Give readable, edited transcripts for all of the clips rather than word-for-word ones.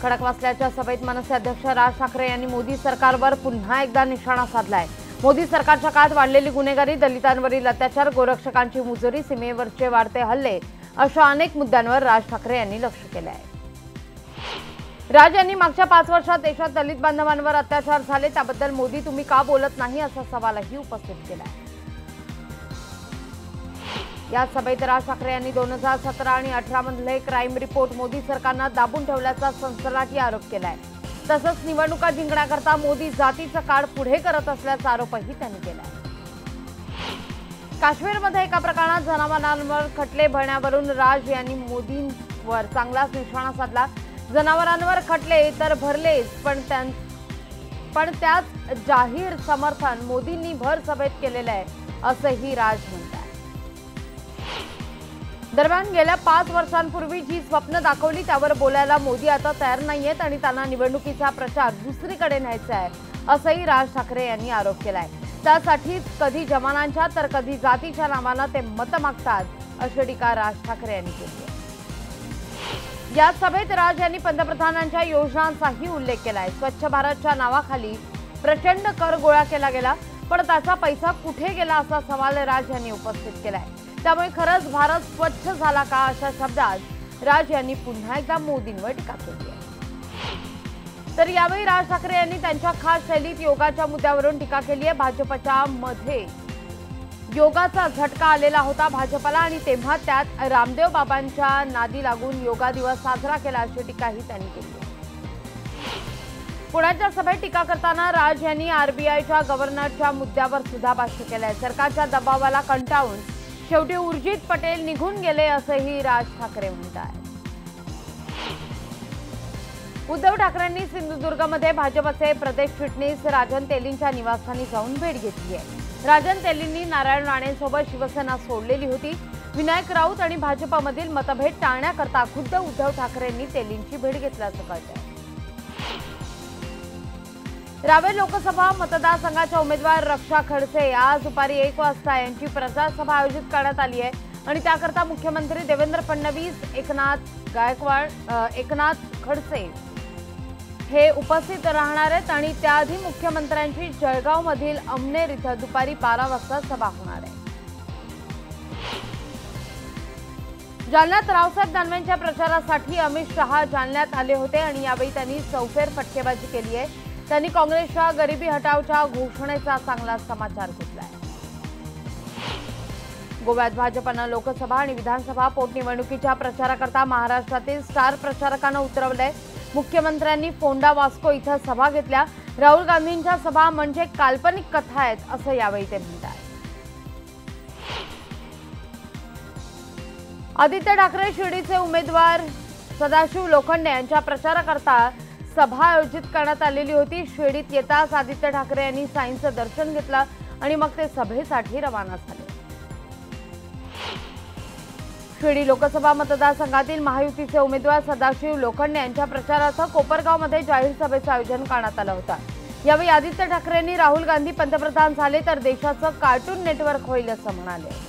खडकवासल्याच्या सभेत मनसे अध्यक्ष राज ठाकरे यांनी मोदी सरकारवर पुन्हा एकदा निशाणा साधलाय। मोदी सरकारच्या काळात वाढलेली गुन्हेगारी, दलितांवरील अत्याचार, गोरक्षकांची मुजोरी, सीमेवरचे वाढते हल्ले अशा अनेक मुद्द्यांवर राज ठाकरे यांनी लक्ष केले आहे। राज यांनी मागच्या 5 वर्षात देशात दलित बांधवांवर अत्याचार झाले त्याबद्दल मोदी तुम्ही का बोलत नाही असा सवालही उपस्थित केला आहे। या सभेत राज ठाकरे यांनी 2017 आणि 18 मधले क्राईम रिपोर्ट मोदी सरकारने दाबून ठेवल्याचा सनसनाटी आरोप केलाय। तसंच निवडणुका जिंकण्याकरता मोदी जातीचा काळ पुढे करत असल्याचा आरोपही त्यांनी केलाय। काश्मीरमध्ये एका प्रकरणात जनावरांवर खटले भरण्यावरून राज यांनी मोदींवर चांगलाच निशाणा साधला। जनावरांवर खटले तर भरलेच पण त्याच जाहीर समर्थन मोदींनी भर सभेत केलेलं आहे असंही राज म्हणतात। दरम्यान गेल्या 5 वर्षांपूर्वी जी स्वप्न दाखवली त्यावर बोलायला मोदी आता तयार नाहीयेत आणि त्यांना निवडणुकीचा प्रचार दुसरीकडे न्यायचा आहे असंही राज ठाकरे यांनी आरोप केलाय। त्यासाठीच कधी जवानांच्या तर कधी जातीच्या नावाने ते मत मागतात अशी टीका राज ठाकरे यांनी केली आहे। या सभेत राज यांनी पंतप्रधानांच्या योजनांचाही उल्लेख केलाय। स्वच्छ भारतच्या नावाखाली प्रचंड कर गोळा केला गेला पण त्याचा पैसा कुठे गेला असा सवाल राज यांनी उपस्थित केलाय। त्यामुळे खरंच भारत स्वच्छ झाला का अशा शब्दात राज यांनी पुन्हा एकदा मोदींवर टीका केली आहे। तर यावेळी राज ठाकरे यांनी त्यांच्या खास शैलीत योगाच्या मुद्द्यावरून टीका केली आहे। भाजपच्या मध्ये योगाचा झटका आलेला होता भाजपला आणि तेव्हा त्यात रामदेव बाबांच्या नादी लागून योगा दिवस साजरा केला अशी टीकाही त्यांनी केली आहे। पुण्याच्या सभेत टीका करताना राज यांनी आरबीआयच्या गव्हर्नरच्या मुद्द्यावर सुद्धा भाष्य केलंय। सरकारच्या दबावाला कंटाळून शेवटी उर्जित पटेल निघून गेले असंही राज ठाकरे म्हणतात। उद्धव ठाकरेंनी सिंधुदुर्गमध्ये भाजपचे प्रदेश चिटणीस राजन तेलींच्या निवासस्थानी जाऊन भेट घेतली आहे। राजन तेलींनी नारायण राणेंसोबत शिवसेना सोडलेली होती। विनायक राऊत आणि भाजपमधील मतभेद टाळण्याकरता खुद्द उद्धव ठाकरेंनी तेलींची भेट घेतल्याचं कळतंय। रावेर लोकसभा मतदारसंघाच्या उमेदवार रक्षा खडसे आज दुपारी 1 वाजता यांची प्रचार सभा आयोजित करण्यात आली आहे आणि त्याकरता मुख्यमंत्री देवेंद्र फडणवीस, एकनाथ खडसे हे उपस्थित राहणार आहेत आणि त्याआधी मुख्यमंत्र्यांची जळगावमधील अमनेर इथं दुपारी 12 वाजता सभा होणार आहे। जालन्यात रावसाहेब दानवेंच्या प्रचारासाठी अमित शहा जालन्यात आले होते आणि यावेळी त्यांनी चौफेर फटकेबाजी केली आहे। त्यांनी काँग्रेसच्या गरिबी हटावच्या घोषणेचा चांगला समाचार घेतलाय। गोव्यात भाजपनं लोकसभा आणि विधानसभा पोटनिवडणुकीच्या प्रचाराकरता महाराष्ट्रातील स्टार प्रचारकांना उतरवलंय। मुख्यमंत्र्यांनी फोंडा वास्को इथं सभा घेतल्या। राहुल गांधींच्या सभा म्हणजे काल्पनिक कथा आहेत असं यावेळी ते म्हणतात। आदित्य ठाकरे शिर्डीचे उमेदवार सदाशिव लोखंडे यांच्या प्रचाराकरता सभा आयोजित करण्यात आलेली होती। शिर्डीत येताच आदित्य ठाकरे यांनी साईंचं दर्शन घेतलं आणि मग ते सभेसाठी रवाना झाले। शिर्डी लोकसभा मतदारसंघातील महायुतीचे उमेदवार सदाशिव लोखंडे यांच्या प्रचारार्थ कोपरगावमध्ये जाहीर सभेचं आयोजन करण्यात आलं होतं। यावेळी आदित्य ठाकरेंनी राहुल गांधी पंतप्रधान झाले तर देशाचं कार्टून नेटवर्क होईल असं म्हणाले।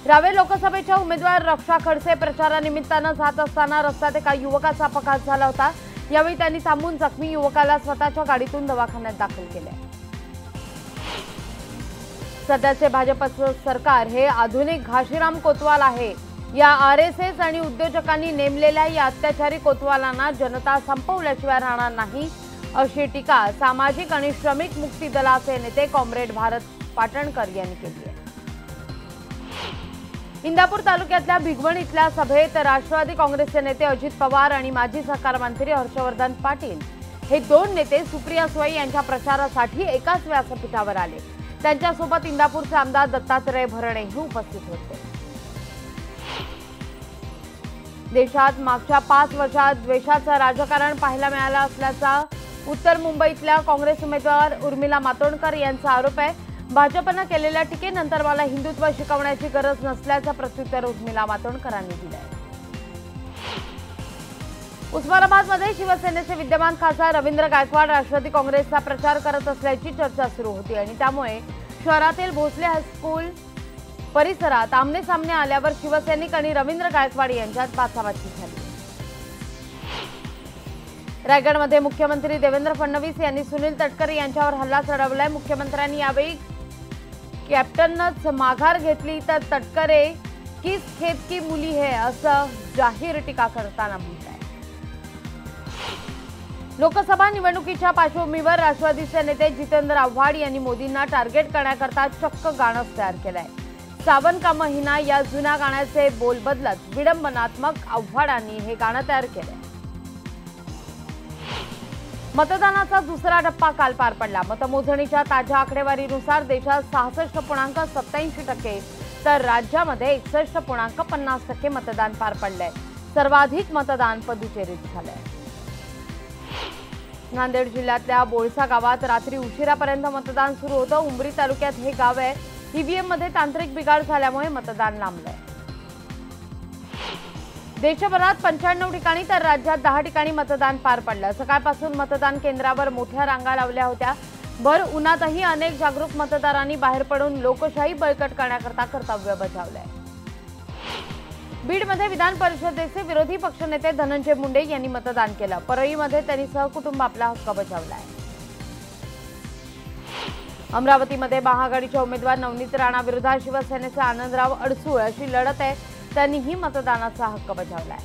रावेर लोकसभेच्या उमेदवार रक्षा खडसे प्रचारानिमित्तानं जात असताना रस्त्यात एका युवकाचा अपघात झाला होता। यावेळी त्यांनी थांबून जखमी युवकाला स्वतःच्या गाडीतून दवाखान्यात दाखल केले। सध्याचे भाजपचं सरकार हे आधुनिक घाशीराम कोतवाल आहे। या आरएसएस आणि उद्योजकांनी नेमलेल्या या अत्याचारी कोतवालांना जनता संपवल्याशिवाय राहणार नाही अशी टीका सामाजिक आणि श्रमिक मुक्ती दलाचे नेते कॉम्रेड भारत पाटणकर यांनी केली आहे। इंदापूर तालुक्यातल्या भिगवण इथल्या सभेत राष्ट्रवादी काँग्रेसचे नेते अजित पवार आणि माजी सहकार मंत्री हर्षवर्धन पाटील हे 2 नेते सुप्रिया सुळे यांच्या प्रचारासाठी एकाच व्यासपीठावर आले। त्यांच्यासोबत इंदापूरचे आमदार दत्तात्रय भरणेही उपस्थित होते। देशात मागच्या 5 वर्षात द्वेषाचं राजकारण पाहायला मिळालं असल्याचा उत्तर मुंबईतल्या काँग्रेस उमेदवार उर्मिला मातोंडकर यांचा आरोप आहे। भाजपनं केलेल्या टीकेनंतर मला हिंदुत्व शिकवण्याची गरज नसल्याचं प्रत्युत्तर उर्मिला मातोंडकरांनी दिलंय। उस्मानाबादमध्ये शिवसेनेचे विद्यमान खासदार रवींद्र गायकवाड राष्ट्रवादी काँग्रेसचा प्रचार करत असल्याची चर्चा सुरू होती आणि त्यामुळे शहरातील भोसले हायस्कूल परिसरात आमने सामने आल्यावर शिवसैनिक आणि रवींद्र गायकवाड यांच्यात बाचाबाची झाली। रायगडमध्ये मुख्यमंत्री देवेंद्र फडणवीस यांनी सुनील तटकरे यांच्यावर हल्ला चढवलाय। मुख्यमंत्र्यांनी यावेळी कॅप्टननंच माघार घेतली तर तटकरे किस खेत की मुली है असं जाहीर टीका करताना म्हटलंय। लोकसभा निवडणुकीच्या पार्श्वभूमीवर राष्ट्रवादीचे नेते जितेंद्र आव्हाड यांनी मोदींना टार्गेट करण्याकरता चक्क गाणं तयार केलंय। सावन का महिना या जुन्या गाण्याचे बोल बदलत विडंबनात्मक आव्हाडांनी हे गाणं तयार केलंय। मतदानाचा दुसरा टप्पा काल पार पडला। मतमोजणीच्या ताज्या आकडेवारीनुसार देशात 66.87% तर राज्यामध्ये 61.50% मतदान पार पडलंय। सर्वाधिक मतदान पुदुचेरीत झालंय। नांदेड जिल्ह्यातल्या बोळसा गावात रात्री उशिरापर्यंत मतदान सुरू होतं। उमरी तालुक्यात हे गाव आहे। ईव्हीएम मध्ये तांत्रिक बिघाड झाल्यामुळे मतदान लांबलंय। देशभरात 95 ठिकाणी तर राज्यात 10 ठिकाणी मतदान पार पडलं। सकाळपासून मतदान केंद्रावर मोठ्या रांगा लावल्या होत्या। भर उन्हातही अनेक जागरूक मतदारांनी बाहेर पडून लोकशाही बळकट करण्याकरता कर्तव्य बजावलंय। बीडमध्ये विधान परिषदेचे विरोधी पक्षनेते धनंजय मुंडे यांनी मतदान केलं। परळीमध्ये त्यांनी सहकुटुंब आपला हक्क बजावलाय। अमरावतीमध्ये महाआघाडीच्या उमेदवार नवनीत राणा विरोधात शिवसेनेचे आनंदराव अडसूळ अशी लढत आहे। त्यांनीही मतदानाचा हक्क बजावलाय।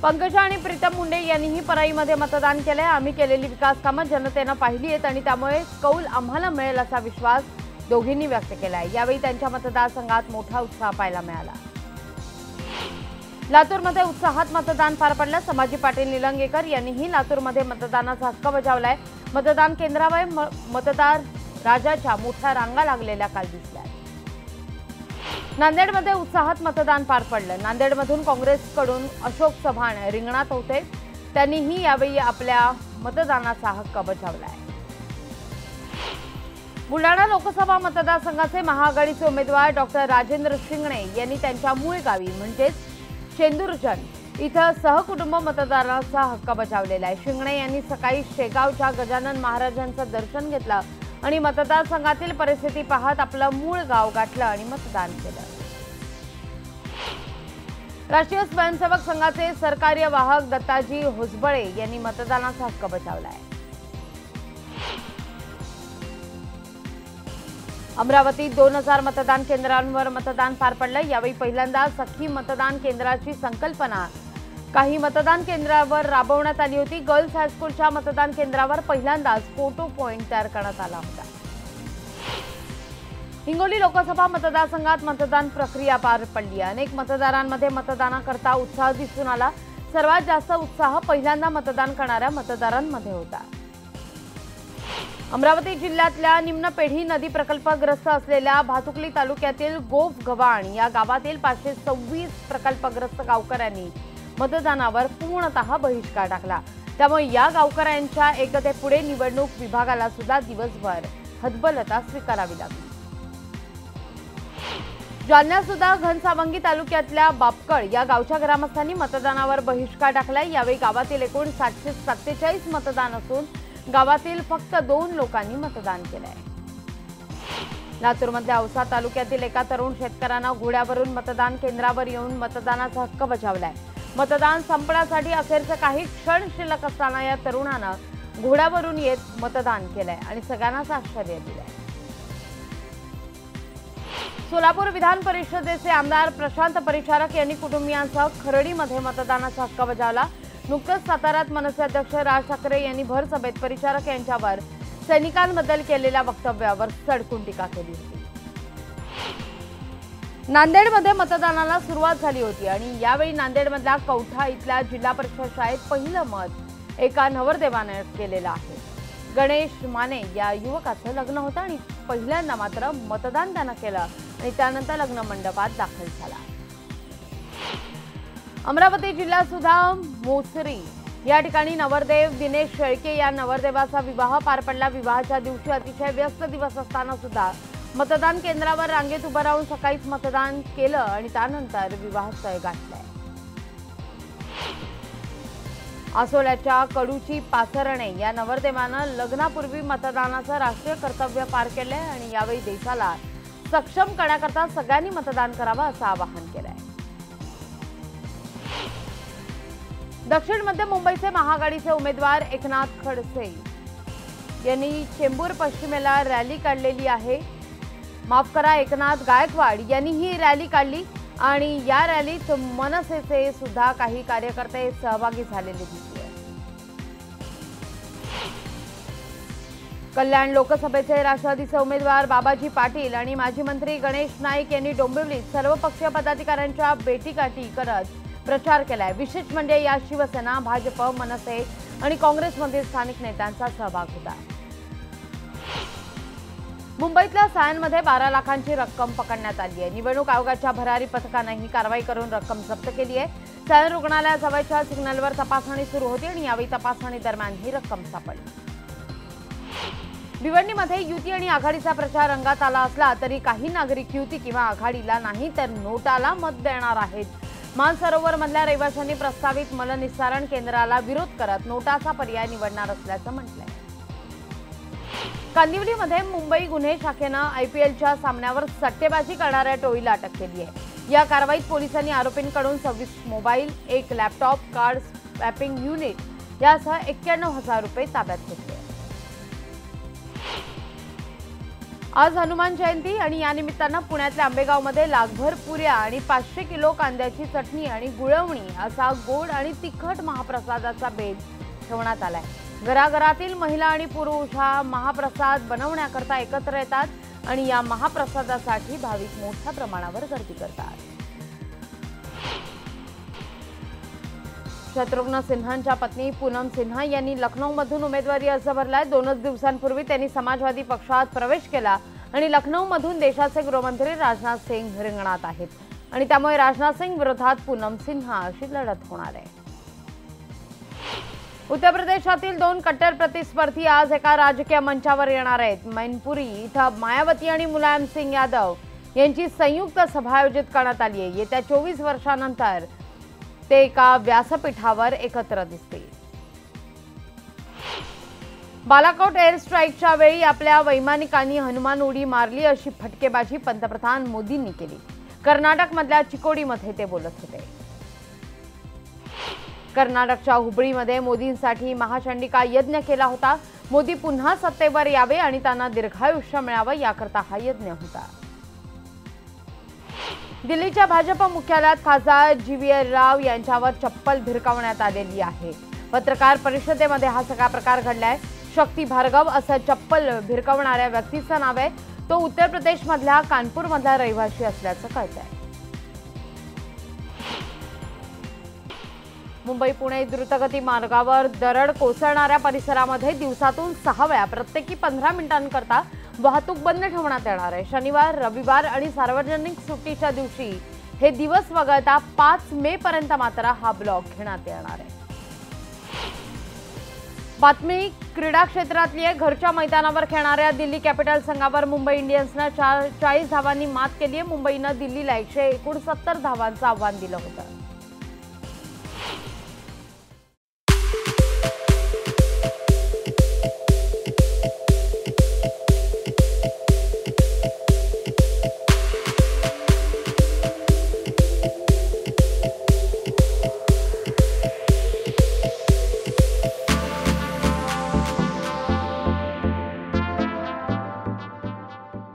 पंकजा आणि प्रीतम मुंडे यांनीही परळीमध्ये मतदान केलंय। आम्ही केलेली विकास कामं जनतेनं पाहिली आहेत आणि त्यामुळे कौल आम्हाला मिळेल असा विश्वास दोघींनी व्यक्त केलाय। यावेळी त्यांच्या मतदारसंघात मोठा उत्साह पाहायला मिळाला। लातूरमध्ये उत्साहात मतदान पार पडलं। संभाजी पाटील निलंगेकर यांनीही लातूरमध्ये मतदानाचा हक्क बजावलाय। मतदान केंद्रावर मतदार राजाच्या मोठ्या रांगा लागलेल्या काल दिसल्या। नांदेडमध्ये उत्साहात मतदान पार पडलं। नांदेडमधून काँग्रेसकडून अशोक चव्हाण रिंगणात होते। त्यांनीही यावेळी आपल्या मतदानाचा हक्क बजावलाय। बुलढाणा लोकसभा मतदारसंघाचे महाआघाडीचे उमेदवार डॉक्टर राजेंद्र शिंगणे यांनी त्यांच्या मूळ गावी म्हणजेच शेंदुरजन इथं सहकुटुंब मतदानाचा हक्क बजावलेला आहे। शिंगणे यांनी सकाळी शेगावच्या गजानन महाराजांचं दर्शन घेतलं आणि मतदारसंघातील परिस्थिती पाहत आपलं मूळ गाव गाठलं आणि मतदान केलं। राष्ट्रीय स्वयंसेवक संघाचे सरकार्यवाहक दत्ताजी होसबळे यांनी मतदानाचा हक्क बजावलाय। अमरावतीत 2000 मतदान केंद्रांवर मतदान पार पडलं। यावेळी पहिल्यांदा सखी मतदान केंद्राची संकल्पना काही मतदान केंद्रावर राबवण्यात आली होती। गर्ल्स हायस्कूलच्या मतदान केंद्रावर पहिल्यांदाच फोटो पॉइंट तयार करण्यात आला होता। हिंगोली लोकसभा मतदारसंघात मतदान प्रक्रिया पार पडली। अनेक मतदारांमध्ये मतदानाकरता उत्साह दिसून आला। सर्वात जास्त उत्साह पहिल्यांदा मतदान करणाऱ्या मतदारांमध्ये होता। अमरावती जिल्ह्यातल्या निम्नपेढी नदी प्रकल्पग्रस्त असलेल्या भातुकली तालुक्यातील गोफगव्हाण या गावातील 526 प्रकल्पग्रस्त गावकऱ्यांनी मतदानावर पूर्णतः बहिष्कार टाकला। त्यामुळे या गावकऱ्यांच्या एकतेपुढे निवडणूक विभागाला सुद्धा दिवसभर हतबलता स्वीकारावी लागली। जालन्यात सुद्धा घनसावंगी तालुक्यातल्या बापकळ या गावच्या ग्रामस्थांनी मतदानावर बहिष्कार टाकलाय। यावेळी गावातील एकूण 747 मतदान असून गावातील फक्त 2 लोकांनी मतदान केलंय। लातूरमधल्या औसा तालुक्यातील एका तरुण शेतकऱ्यानं घोड्यावरून मतदान केंद्रावर येऊन मतदानाचा हक्क बजावलाय। मतदान संपण्यासाठी अखेरचे काही क्षण शिल्लक असताना या तरुणानं घोड्यावरून येत मतदान केलंय आणि सगळ्यांनाच आश्चर्य दिलंय। सोलापूर विधान परिषदेचे आमदार प्रशांत परिचारक यांनी कुटुंबियांसह खर्डीमध्ये मतदानाचा हक्क बजावला। नुकतंच साताऱ्यात मनसे अध्यक्ष राज ठाकरे यांनी भर सभेत परिचारक यांच्यावर सैनिकांबद्दल केलेल्या वक्तव्यावर सडकून टीका केली होती। नांदेडमध्ये मतदानाला सुरुवात झाली होती आणि यावेळी नांदेडमधल्या कौठा इथल्या जिल्हा परिषद शाळेत पहिलं मत एका नवरदेवाने केलेलं आहे। गणेश माने या युवकाचं लग्न होतं आणि पहिल्यांदा मात्र मतदान त्यानं केलं आणि त्यानंतर लग्न मंडपात दाखल झाला। अमरावती जिल्ह्यात सुद्धा मोसरी या ठिकाणी नवरदेव दिनेश शेळके या नवरदेवाचा विवाह पार पडला। विवाहाच्या दिवशी अतिशय व्यस्त दिवस असताना सुद्धा मतदान केंद्रावर रांगेत उभं राहून सकाळीच मतदान केलं आणि त्यानंतर विवाहस्थळ गाठलंय। आसोल्याच्या कडूची पासरणे या नवरदेवानं लग्नापूर्वी मतदानाचं राष्ट्रीय कर्तव्य पार केलंय आणि यावेळी देशाला सक्षम करण्याकरता सगळ्यांनी मतदान करावं असं आवाहन केलंय। दक्षिण मध्य मुंबईचे महाआघाडीचे उमेदवार एकनाथ खडसे यांनी चेंबूर पश्चिमेला रॅली काढलेली आहे। माफ करा, एकनाथ गायकवाड यांनी ही रॅली काढली आणि या रॅलीत मनसेचे सुद्धा काही कार्यकर्ते सहभागी झालेले दिसले। कल्याण लोकसभेचे राष्ट्रवादीचे उमेदवार बाबाजी पाटील आणि माजी मंत्री गणेश नाईक यांनी डोंबिवलीत सर्वपक्षीय पदाधिकाऱ्यांच्या भेटीगाठी करत प्रचार केलाय। विशेष म्हणजे या शिवसेना, भाजप, मनसे आणि काँग्रेसमधील स्थानिक नेत्यांचा सहभाग होता। मुंबईतल्या सायनमध्ये 12 लाखांची रक्कम पकडण्यात आली आहे। निवडणूक आयोगाच्या भरारी पथकाने ही कारवाई करून रक्कम जप्त केली आहे। सायन रुग्णालयाजवळच्या सिग्नलवर तपासणी सुरू होती आणि यावेळी तपासणी दरम्यान ही रक्कम सापडली। भिवंडीमध्ये युती आणि आघाडीचा प्रचार रंगात आला असला तरी काही नागरिक युती किंवा आघाडीला नाही तर नोटाला मत देणार आहेत। मानसरोवरमधल्या रहिवाशांनी प्रस्तावित मलनिस्सारण केंद्राला विरोध करत नोटाचा पर्याय निवडणार असल्याचं म्हटलंय। कांदिवलीमध्ये मुंबई गुन्हे शाखेनं IPLच्या सामन्यावर सट्टेबाजी करणाऱ्या टोळीला अटक केली आहे। या कारवाईत पोलिसांनी आरोपींकडून 26 mobile, 1 laptop, card swapping unit यासह 91,000 रुपये ताब्यात घेतले। आज हनुमान जयंती आणि या निमित्तानं पुण्यातल्या आंबेगावमध्ये लाखभर पुऱ्या आणि 500 किलो कांद्याची चटणी आणि गुळवणी असा गोड आणि तिखट महाप्रसादाचा बेत ठेवण्यात आलाय। घराघरातील महिला आणि पुरुष हा महाप्रसाद बनवण्याकरता एकत्र येतात आणि या महाप्रसादासाठी भाविक मोठ्या प्रमाणावर गर्दी करतात। शत्रुघ्न सिन्हांच्या पत्नी पूनम सिन्हा यांनी लखनौमधून उमेदवारी अर्ज भरलाय। 2 दिवसांपूर्वी त्यांनी समाजवादी पक्षात प्रवेश केला आणि लखनौमधून देशाचे गृहमंत्री राजनाथ सिंह रिंगणात आहेत आणि त्यामुळे राजनाथ सिंह विरोधात पूनम सिन्हा अशी लढत होणार आहे। उत्तर प्रदेशातील 2 कट्टर प्रतिस्पर्धी आज एका राजकीय मंचावर येणार आहेत। मैनपुरी इथं मायावती आणि मुलायम सिंह यादव यांची संयुक्त सभा आयोजित करण्यात आली आहे। येत्या 24 वर्षांनंतर ते एका व्यासपीठावर एकत्र दिसतील। बालाकोट एअर स्ट्राईकच्या वेळी आपल्या वैमानिकांनी हनुमान उडी मारली अशी फटकेबाजी पंतप्रधान मोदींनी केली। कर्नाटकमधल्या चिकोडीमध्ये ते बोलत होते। कर्नाटकच्या हुबळीमध्ये मोदींसाठी महाचंडिका यज्ञ केला होता। मोदी पुन्हा सत्तेवर यावे आणि त्यांना दीर्घायुष्य मिळावं याकरता हा यज्ञ होता। दिल्लीच्या भाजप मुख्यालयात खासदार GVR राव यांच्यावर चप्पल भिरकावण्यात आलेली आहे। पत्रकार परिषदेमध्ये हा सगळा प्रकार घडलाय। शक्ती भार्गव असं चप्पल भिरकावणाऱ्या व्यक्तीचं नाव आहे। तो उत्तर प्रदेशमधल्या कानपूरमधला रहिवासी असल्याचं कळतंय। मुंबई पुणे द्रुतगती मार्गावर दरड कोसळणाऱ्या परिसरामध्ये दिवसातून 6 वेळा प्रत्येकी 15 मिनिटांकरता वाहतूक बंद ठेवण्यात येणार आहे। शनिवार, रविवार आणि सार्वजनिक सुट्टीच्या दिवशी हे दिवस वगळता 5 मे पर्यंत मात्र हा ब्लॉक घेण्यात येणार आहे। बातमी क्रीडा क्षेत्रातली आहे। घरच्या मैदानावर खेळणाऱ्या दिल्ली कॅपिटल संघावर मुंबई इंडियन्सनं 40 धावांनी मात केली आहे। मुंबईनं दिल्लीला 169 धावांचं आव्हान दिलं होतं।